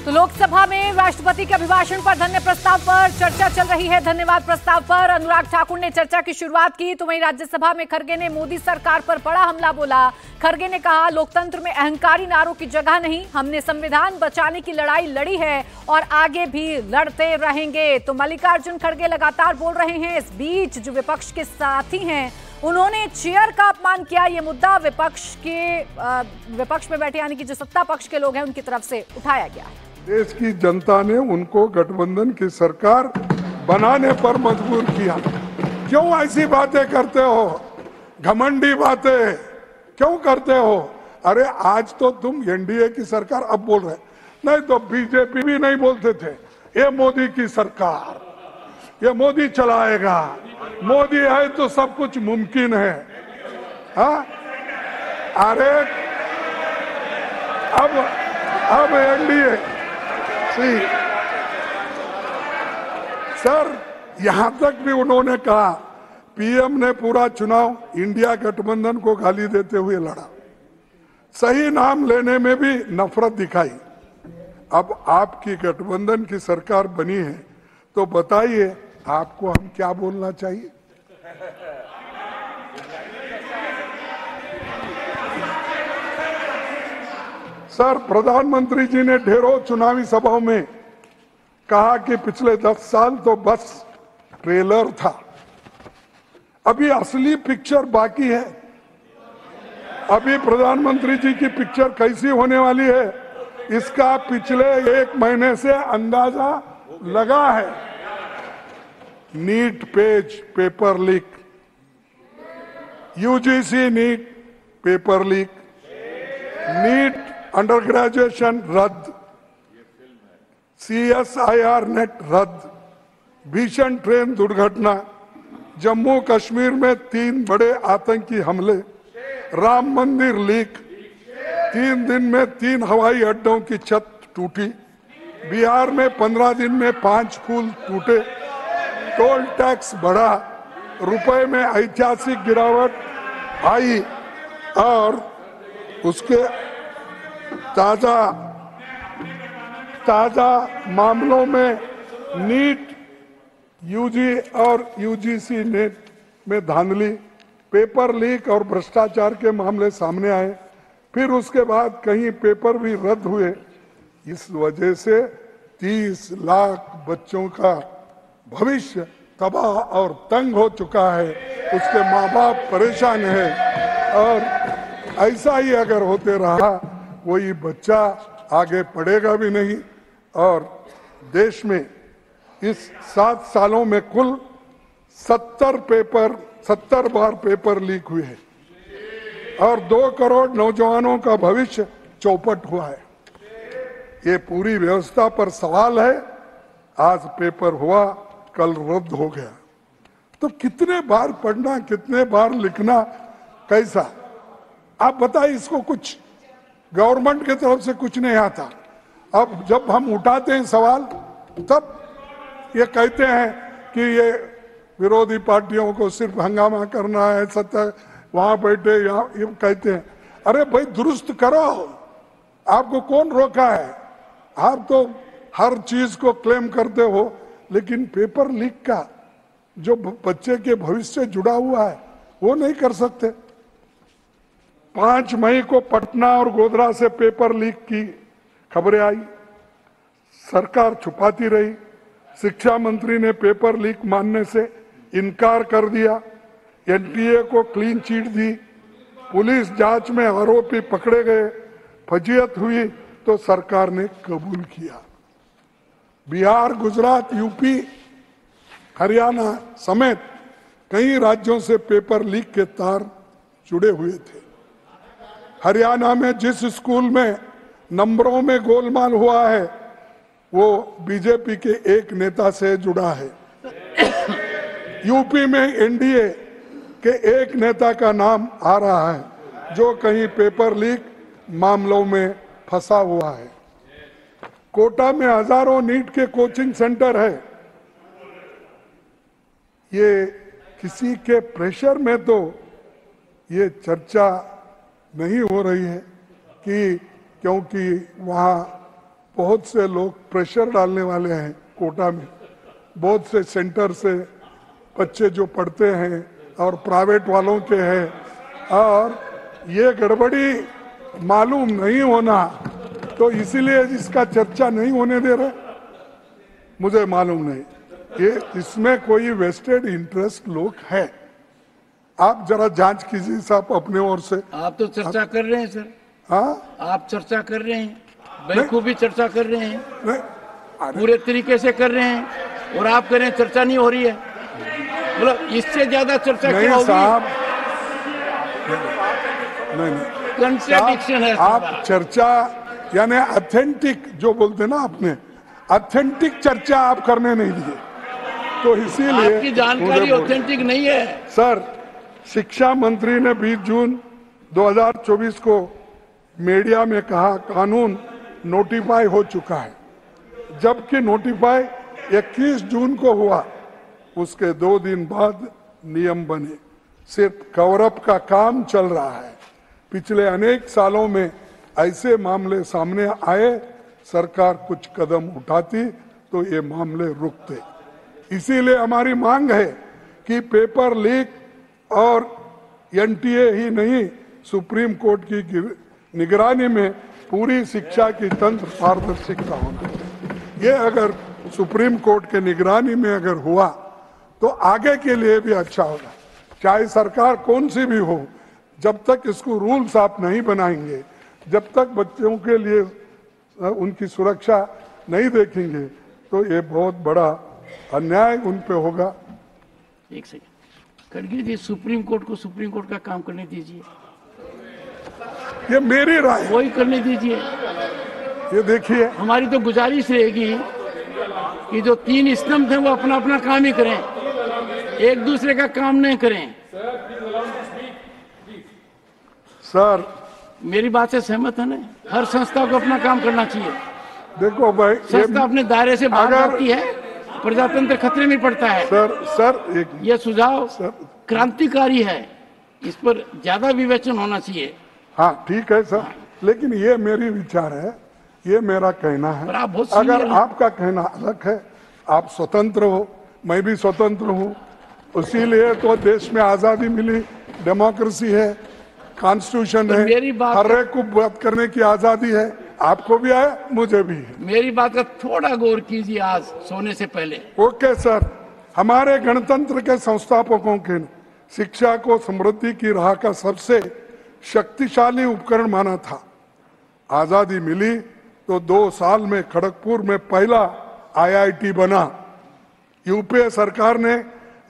तो लोकसभा में राष्ट्रपति के अभिभाषण पर धन्य प्रस्ताव पर चर्चा चल रही है। धन्यवाद प्रस्ताव पर अनुराग ठाकुर ने चर्चा की शुरुआत की, तो वहीं राज्यसभा में खड़गे ने मोदी सरकार पर बड़ा हमला बोला। खड़गे ने कहा, लोकतंत्र में अहंकारी नारों की जगह नहीं, हमने संविधान बचाने की लड़ाई लड़ी है और आगे भी लड़ते रहेंगे। तो मल्लिकार्जुन खड़गे लगातार बोल रहे हैं। इस बीच जो विपक्ष के साथी हैं उन्होंने चेयर का अपमान किया। ये मुद्दा विपक्ष में बैठे यानी कि जो सत्ता पक्ष के लोग हैं उनकी तरफ से उठाया गया है। देश की जनता ने उनको गठबंधन की सरकार बनाने पर मजबूर किया। क्यों ऐसी बातें करते हो, घमंडी बातें क्यों करते हो? अरे आज तो तुम एनडीए की सरकार अब बोल रहे, नहीं तो बीजेपी भी नहीं बोलते थे ये मोदी की सरकार, ये मोदी चलाएगा, मोदी है तो सब कुछ मुमकिन है। हाँ, अरे अब एनडीए सर, यहां तक भी उन्होंने कहा, पीएम ने पूरा चुनाव इंडिया गठबंधन को गाली देते हुए लड़ा, सही नाम लेने में भी नफरत दिखाई। अब आपकी गठबंधन की सरकार बनी है तो बताइए आपको हम क्या बोलना चाहिए? सर, प्रधानमंत्री जी ने ढेरों चुनावी सभाओं में कहा कि पिछले 10 साल तो बस ट्रेलर था, अभी असली पिक्चर बाकी है। अभी प्रधानमंत्री जी की पिक्चर कैसी होने वाली है इसका पिछले 1 महीने से अंदाजा लगा है। NEET page paper leak, UGC NEET paper leak, NEET under graduation रद्द, CSIR नेट रद्द, भीषण ट्रेन दुर्घटना, जम्मू कश्मीर में 3 बड़े आतंकी हमले, राम मंदिर लीक, 3 दिन में 3 हवाई अड्डों की छत टूटी, बिहार में 15 दिन में 5 पुल टूटे, टोल टैक्स बढ़ा, रुपए में ऐतिहासिक गिरावट आई और उसके ताजा मामलों में नीट, यूजी और यूजीसी नेट में धांधली, पेपर लीक और भ्रष्टाचार के मामले सामने आए। फिर उसके बाद कहीं पेपर भी रद्द हुए। इस वजह से 30 लाख बच्चों का भविष्य तबाह और तंग हो चुका है, उसके माँ बाप परेशान है और ऐसा ही अगर होते रहा कोई बच्चा आगे पढ़ेगा भी नहीं। और देश में इस 7 सालों में कुल 70 बार पेपर लीक हुए हैं और 2 करोड़ नौजवानों का भविष्य चौपट हुआ है। ये पूरी व्यवस्था पर सवाल है। आज पेपर हुआ, कल रद्द हो गया, तो कितने बार पढ़ना, कितने बार लिखना, कैसा? आप बताइए, इसको कुछ गवर्नमेंट की तरफ से कुछ नहीं आता। अब जब हम उठाते हैं सवाल तब ये कहते हैं कि ये विरोधी पार्टियों को सिर्फ हंगामा करना है, सत्ता वहां बैठे यहाँ, ये कहते हैं। अरे भाई दुरुस्त करो, आपको कौन रोका है? आप तो हर चीज को क्लेम करते हो, लेकिन पेपर लीक का जो बच्चे के भविष्य से जुड़ा हुआ है वो नहीं कर सकते। 5 मई को पटना और गोधरा से पेपर लीक की खबरें आई, सरकार छुपाती रही। शिक्षा मंत्री ने पेपर लीक मानने से इनकार कर दिया, एनटीए को क्लीन चिट दी, पुलिस जांच में आरोपी पकड़े गए, फजीयत हुई तो सरकार ने कबूल किया। बिहार, गुजरात, यूपी, हरियाणा समेत कई राज्यों से पेपर लीक के तार जुड़े हुए थे। हरियाणा में जिस स्कूल में नंबरों में गोलमाल हुआ है वो बीजेपी के एक नेता से जुड़ा है। यूपी में एनडीए के एक नेता का नाम आ रहा है जो कहीं पेपर लीक मामलों में फंसा हुआ है। कोटा में हजारों नीट के कोचिंग सेंटर है। ये किसी के प्रेशर में तो ये चर्चा नहीं हो रही है कि क्योंकि वहाँ बहुत से लोग प्रेशर डालने वाले हैं कोटा में, बहुत से सेंटर से बच्चे जो पढ़ते हैं और प्राइवेट वालों के हैं, और ये गड़बड़ी मालूम नहीं होना, तो इसीलिए इसका चर्चा नहीं होने दे रहे। मुझे मालूम नहीं ये इसमें कोई वेस्टेड इंटरेस्ट लोग है। आप जरा जांच कीजिए साहब अपने ओर से। आप तो चर्चा कर रहे हैं सर। हाँ, आप चर्चा कर रहे हैं, बखूबी चर्चा कर रहे हैं, नहीं, पूरे तरीके से कर रहे हैं, और आप कह रहे हैं चर्चा नहीं हो रही है। मतलब इससे ज्यादा चर्चा क्या होगी? साहब नहीं, कंट्राडिक्शन है। आप चर्चा यानी ऑथेंटिक जो बोलते ना, आपने ऑथेंटिक चर्चा आप करने नहीं दिए, तो इसीलिए आपकी जानकारी ऑथेंटिक नहीं है सर। शिक्षा मंत्री ने 20 जून 2024 को मीडिया में कहा कानून नोटिफाई हो चुका है, जबकि नोटिफाई 21 जून को हुआ। उसके 2 दिन बाद नियम बने। सिर्फ कवर अप का काम चल रहा है। पिछले अनेक सालों में ऐसे मामले सामने आए, सरकार कुछ कदम उठाती तो ये मामले रुकते। इसीलिए हमारी मांग है कि पेपर लीक और एनटीए ही नहीं, सुप्रीम कोर्ट की निगरानी में पूरी शिक्षा की तंत्र पारदर्शिता होना। ये अगर सुप्रीम कोर्ट के निगरानी में अगर हुआ तो आगे के लिए भी अच्छा होगा। चाहे सरकार कौन सी भी हो, जब तक इसको रूल्स आप नहीं बनाएंगे, जब तक बच्चों के लिए उनकी सुरक्षा नहीं देखेंगे, तो ये बहुत बड़ा अन्याय उन पे होगा। एक सेकंड खड़गे जी, सुप्रीम कोर्ट को सुप्रीम कोर्ट का काम करने दीजिए। ये मेरी राय, वही करने दीजिए। ये देखिए, हमारी तो गुजारिश रहेगी कि जो 3 स्तंभ थे वो अपना अपना काम ही करें, एक दूसरे का काम नहीं करें। सर मेरी बात से सहमत है ना? हर संस्था को अपना काम करना चाहिए। देखो भाई, संस्था अपने दायरे से बाहर जाती है, प्रजातंत्र खतरे में पड़ता है। सर एक ये सुझाव क्रांतिकारी है, इस पर ज्यादा विवेचन होना चाहिए। हाँ ठीक है सर, लेकिन ये मेरी विचार है, ये मेरा कहना है। पर आप बहुत अगर आपका कहना अलग है, आप स्वतंत्र हो, मैं भी स्वतंत्र हूँ, इसीलिए तो देश में आजादी मिली, डेमोक्रेसी है, कॉन्स्टिट्यूशन है, हर एक को बात करने की आजादी है। आपको भी है, मुझे भी है। मेरी बात का थोड़ा गौर कीजिए आज सोने से पहले। ओके सर, हमारे गणतंत्र के संस्थापकों के शिक्षा को समृद्धि की राह का सबसे शक्तिशाली उपकरण माना था। आजादी मिली तो 2 साल में खड़गपुर में पहला आईआईटी बना। यूपीए सरकार ने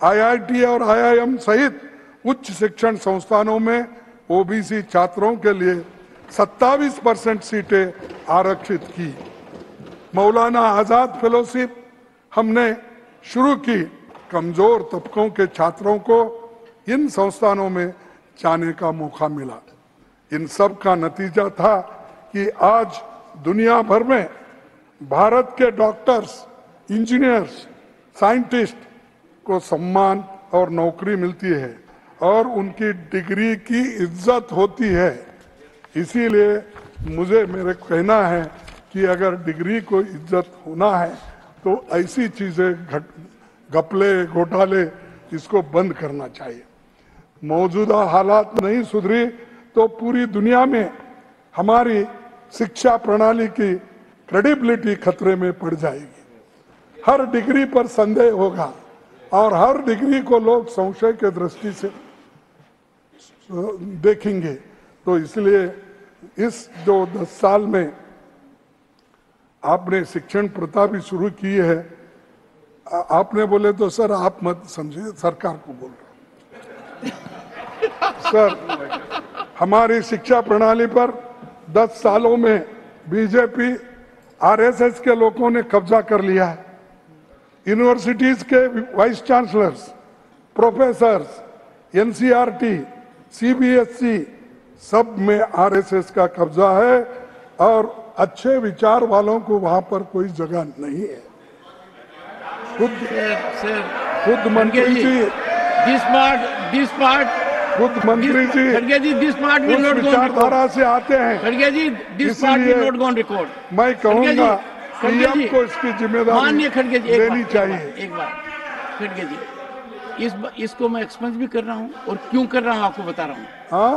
आईआईटी और आईआईएम सहित उच्च शिक्षण संस्थानों में ओबीसी छात्रों के लिए 27% सीटें आरक्षित की। मौलाना आजाद फेलोशिप हमने शुरू की। कमजोर तबकों के छात्रों को इन संस्थानों में जाने का मौका मिला। इन सब का नतीजा था कि आज दुनिया भर में भारत के डॉक्टर्स, इंजीनियर्स, साइंटिस्ट को सम्मान और नौकरी मिलती है और उनकी डिग्री की इज्जत होती है। इसीलिए मुझे मेरे कहना है कि अगर डिग्री को इज्जत होना है तो ऐसी चीजें घपले घोटाले इसको बंद करना चाहिए। मौजूदा हालात नहीं सुधरी तो पूरी दुनिया में हमारी शिक्षा प्रणाली की क्रेडिबिलिटी खतरे में पड़ जाएगी। हर डिग्री पर संदेह होगा और हर डिग्री को लोग संशय के दृष्टि से देखेंगे। तो इसलिए इस जो 10 साल में आपने शिक्षण प्रथा भी शुरू की है। आपने बोले तो सर आप मत समझिए, सरकार को बोल रहा हूं। सर हमारी शिक्षा प्रणाली पर 10 सालों में बीजेपी आरएसएस के लोगों ने कब्जा कर लिया है। यूनिवर्सिटीज के vice chancellors, professors, NCERT, CBSE सब में आरएसएस का कब्जा है और अच्छे विचार वालों को वहां पर कोई जगह नहीं है। खुद मंत्री जी दिस पार्ट खुद मंत्री जी खड़गे ji, this part will not go on विचारधारा से आते हैं। खड़गे ji, this part will not go on record. मैं कहूँगा पीएम को इसकी जिम्मेदारी खड़गे जी लेनी चाहिए। एक बार खड़गे जी, इसको मैं एक्सपेंस भी कर रहा हूँ और क्यों कर रहा हूँ आपको बता रहा हूँ। हाँ,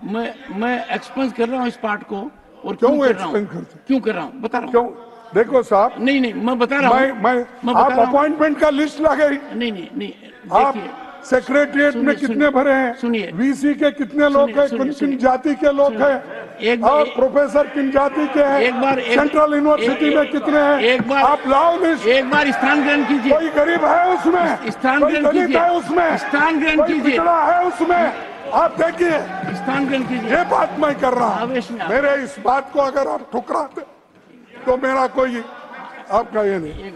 मैं एक्सपेंस कर रहा हूँ इस पार्ट को और क्यों कर रहा हूँ, क्यों कर रहा हूँ बता रहा हूँ। क्यों? देखो साहब, नहीं मैं बता रहा हूँ। मैं आप अपॉइंटमेंट का लिस्ट लगे। नहीं आप सेक्रेटरिएट में कितने भरे हैं? सुनिए, वीसी के कितने लोग हैं? किन जाति के लोग हैं? और प्रोफेसर किन जाति के हैं? एक बार सेंट्रल यूनिवर्सिटी में कितने हैं? एक बार आप लाओ लिस्ट। एक बार स्थान ग्रहण कीजिए। कोई गरीब है उसमें? स्थान ग्रहण कीजिए। है उसमें? स्थान ग्रहण कीजिए। पिछड़ा है उसमें? आप देखिए, स्थान ग्रहण कीजिए। ये बात मैं कर रहा हूँ। आवेश में मेरे इस बात को अगर आप ठुकराते तो मेरा कोई आपका ये नहीं।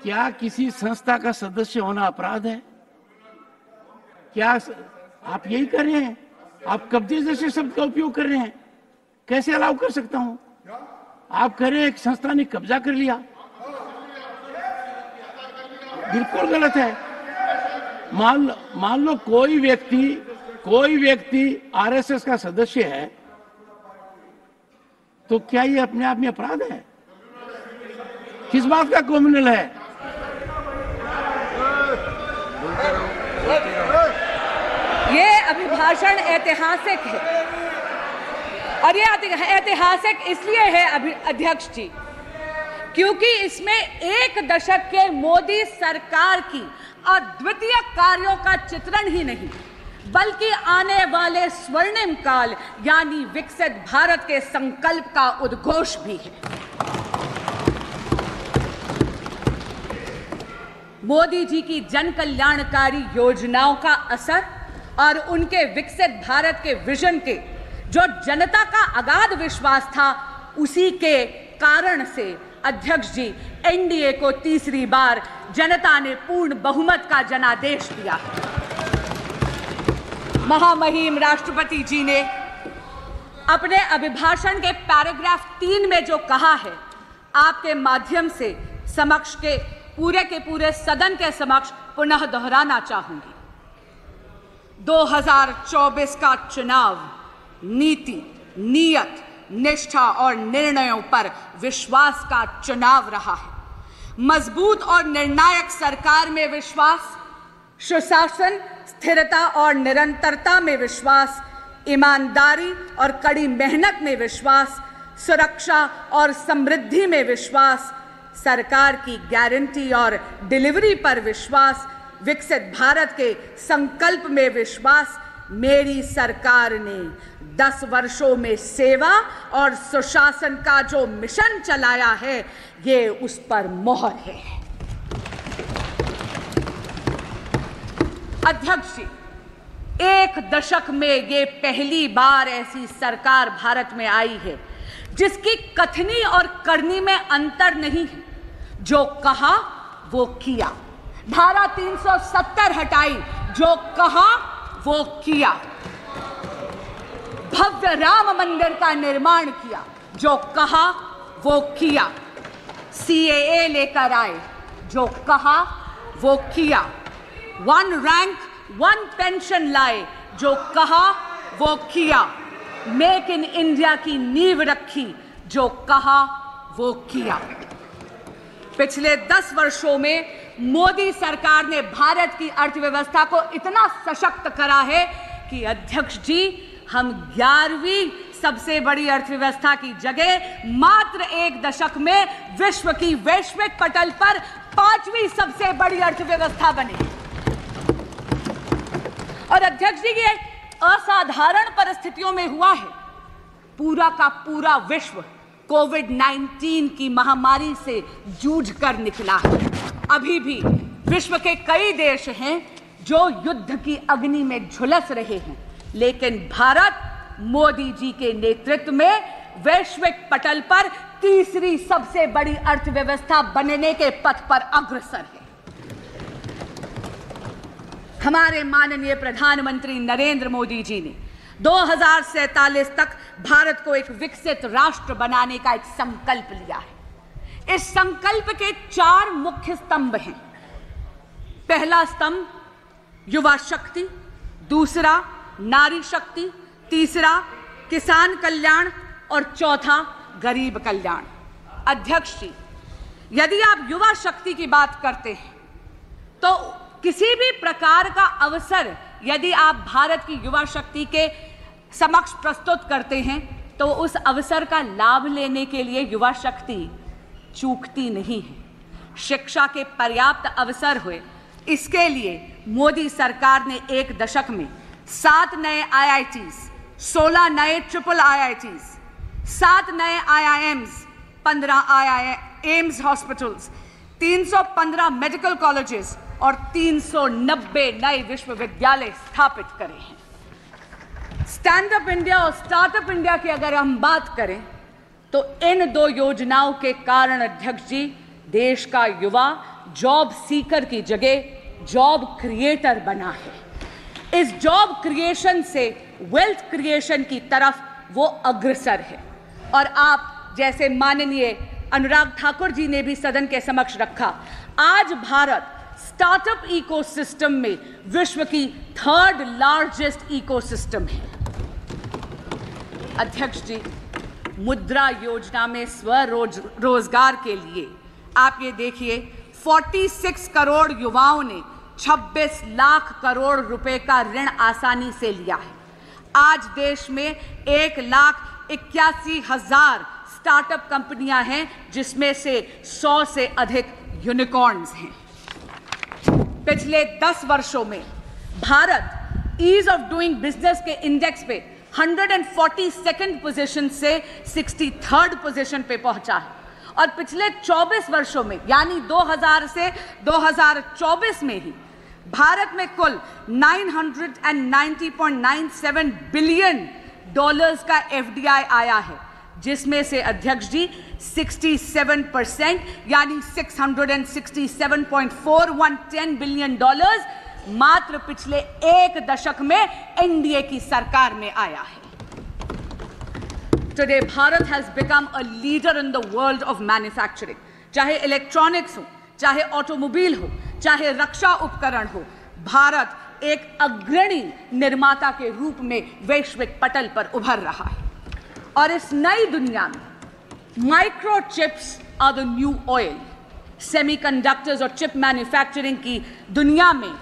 क्या किसी संस्था का सदस्य होना अपराध है? क्या आप यही कर रहे हैं? आप कब्जे जैसे शब्द का उपयोग कर रहे हैं। कैसे अलाउ कर सकता हूं? आप कह रहे हैं कि संस्था ने कब्जा कर लिया, बिल्कुल गलत है। मान लो कोई व्यक्ति आरएसएस का सदस्य है, तो क्या ये अपने आप में अपराध है? किस बात का क्रिमिनल है? ये अभिभाषण ऐतिहासिक है और ये ऐतिहासिक इसलिए है अध्यक्ष जी, क्योंकि इसमें एक दशक के मोदी सरकार की अद्वितीय कार्यों का चित्रण ही नहीं, बल्कि आने वाले स्वर्णिम काल यानी विकसित भारत के संकल्प का उद्घोष भी है। मोदी जी की जन कल्याणकारी योजनाओं का असर और उनके विकसित भारत के विजन के जो जनता का अगाध विश्वास था, उसी के कारण से अध्यक्ष जी एनडीए को तीसरी बार जनता ने पूर्ण बहुमत का जनादेश दिया। महामहिम राष्ट्रपति जी ने अपने अभिभाषण के पैराग्राफ 3 में जो कहा है, आपके माध्यम से समक्ष के पूरे सदन के समक्ष पुनः दोहराना चाहूंगी। 2024 का चुनाव नीति, नियत, निष्ठा और निर्णयों पर विश्वास का चुनाव रहा है। मजबूत और निर्णायक सरकार में विश्वास, सुशासन, स्थिरता और निरंतरता में विश्वास, ईमानदारी और कड़ी मेहनत में विश्वास, सुरक्षा और समृद्धि में विश्वास, सरकार की गारंटी और डिलीवरी पर विश्वास, विकसित भारत के संकल्प में विश्वास। मेरी सरकार ने 10 वर्षों में सेवा और सुशासन का जो मिशन चलाया है, ये उस पर मोहर है। अध्यक्ष जी, एक दशक में ये पहली बार ऐसी सरकार भारत में आई है जिसकी कथनी और करनी में अंतर नहीं है। जो कहा वो किया। धारा 370 हटाई, जो कहा वो किया। भव्य राम मंदिर का निर्माण किया, जो कहा वो किया। सीएए लेकर आए, जो कहा वो किया। 1 रैंक 1 पेंशन लाए, जो कहा वो किया। मेक इन इंडिया की नींव रखी, जो कहा वो किया। पिछले 10 वर्षों में मोदी सरकार ने भारत की अर्थव्यवस्था को इतना सशक्त करा है कि अध्यक्ष जी, हम 11वीं सबसे बड़ी अर्थव्यवस्था की जगह मात्र 1 दशक में विश्व की वैश्विक पटल पर 5वीं सबसे बड़ी अर्थव्यवस्था बने। और अध्यक्ष जी, ये असाधारण परिस्थितियों में हुआ है। पूरा का पूरा विश्व कोविड-19 की महामारी से जूझकर निकला है। अभी भी विश्व के कई देश हैं जो युद्ध की अग्नि में झुलस रहे हैं, लेकिन भारत मोदी जी के नेतृत्व में वैश्विक पटल पर तीसरी सबसे बड़ी अर्थव्यवस्था बनने के पथ पर अग्रसर है। हमारे माननीय प्रधानमंत्री नरेंद्र मोदी जी ने 2047 तक भारत को एक विकसित राष्ट्र बनाने का एक संकल्प लिया है। इस संकल्प के 4 मुख्य स्तंभ हैं। पहला स्तंभ युवा शक्ति, दूसरा नारी शक्ति, तीसरा किसान कल्याण और चौथा गरीब कल्याण। अध्यक्ष जी, यदि आप युवा शक्ति की बात करते हैं तो किसी भी प्रकार का अवसर यदि आप भारत की युवा शक्ति के समक्ष प्रस्तुत करते हैं तो उस अवसर का लाभ लेने के लिए युवा शक्ति चूकती नहीं है। शिक्षा के पर्याप्त अवसर हुए, इसके लिए मोदी सरकार ने एक दशक में 7 नए IITs, 16 नए ट्रिपल IITs, 7 नए IIMs, 15 AIIMS hospitals, 315 medical colleges और 390 नए विश्वविद्यालय स्थापित करे हैं। स्टैंड अप इंडिया और स्टार्टअप इंडिया की अगर हम बात करें तो इन 2 योजनाओं के कारण अध्यक्ष जी, देश का युवा जॉब सीकर की जगह जॉब क्रिएटर बना है। इस जॉब क्रिएशन से वेल्थ क्रिएशन की तरफ वो अग्रसर है। और आप जैसे माननीय अनुराग ठाकुर जी ने भी सदन के समक्ष रखा, आज भारत स्टार्टअप इकोसिस्टम में विश्व की 3rd लार्जेस्ट इकोसिस्टम है। अध्यक्ष जी, मुद्रा योजना में स्वरोजगार के लिए आप ये देखिए 46 करोड़ युवाओं ने 26 लाख करोड़ रुपए का ऋण आसानी से लिया है। आज देश में 1,81,000 स्टार्टअप कंपनियां हैं, जिसमें से 100 से अधिक यूनिकॉर्न्स हैं। पिछले 10 वर्षों में Bharat ease of doing business के इंडेक्स पे 142nd पोजीशन से 63rd पोजीशन पे पहुंचा है। और पिछले 24 वर्षों में यानी 2000 से 2024 में ही भारत में कुल $990.97 बिलियन का FDI आया है, जिसमें से अध्यक्ष जी 67% यानी $667.4110 बिलियन मात्र पिछले 1 दशक में एनडीए की सरकार में आया है। Today, Bharat has become a leader in the world of manufacturing. चाहे इलेक्ट्रॉनिक्स हो, चाहे ऑटोमोबाइल हो, चाहे रक्षा उपकरण हो, भारत एक अग्रणी निर्माता के रूप में वैश्विक पटल पर उभर रहा है। और इस नई दुनिया में microchips are the new oil. Semiconductors और चिप मैन्युफैक्चरिंग की दुनिया में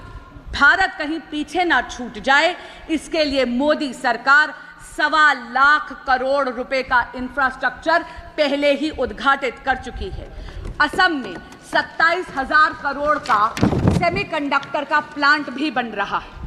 भारत कहीं पीछे ना छूट जाए, इसके लिए मोदी सरकार 1.25 लाख करोड़ रुपए का इंफ्रास्ट्रक्चर पहले ही उद्घाटित कर चुकी है। असम में 27,000 करोड़ का सेमीकंडक्टर का प्लांट भी बन रहा है।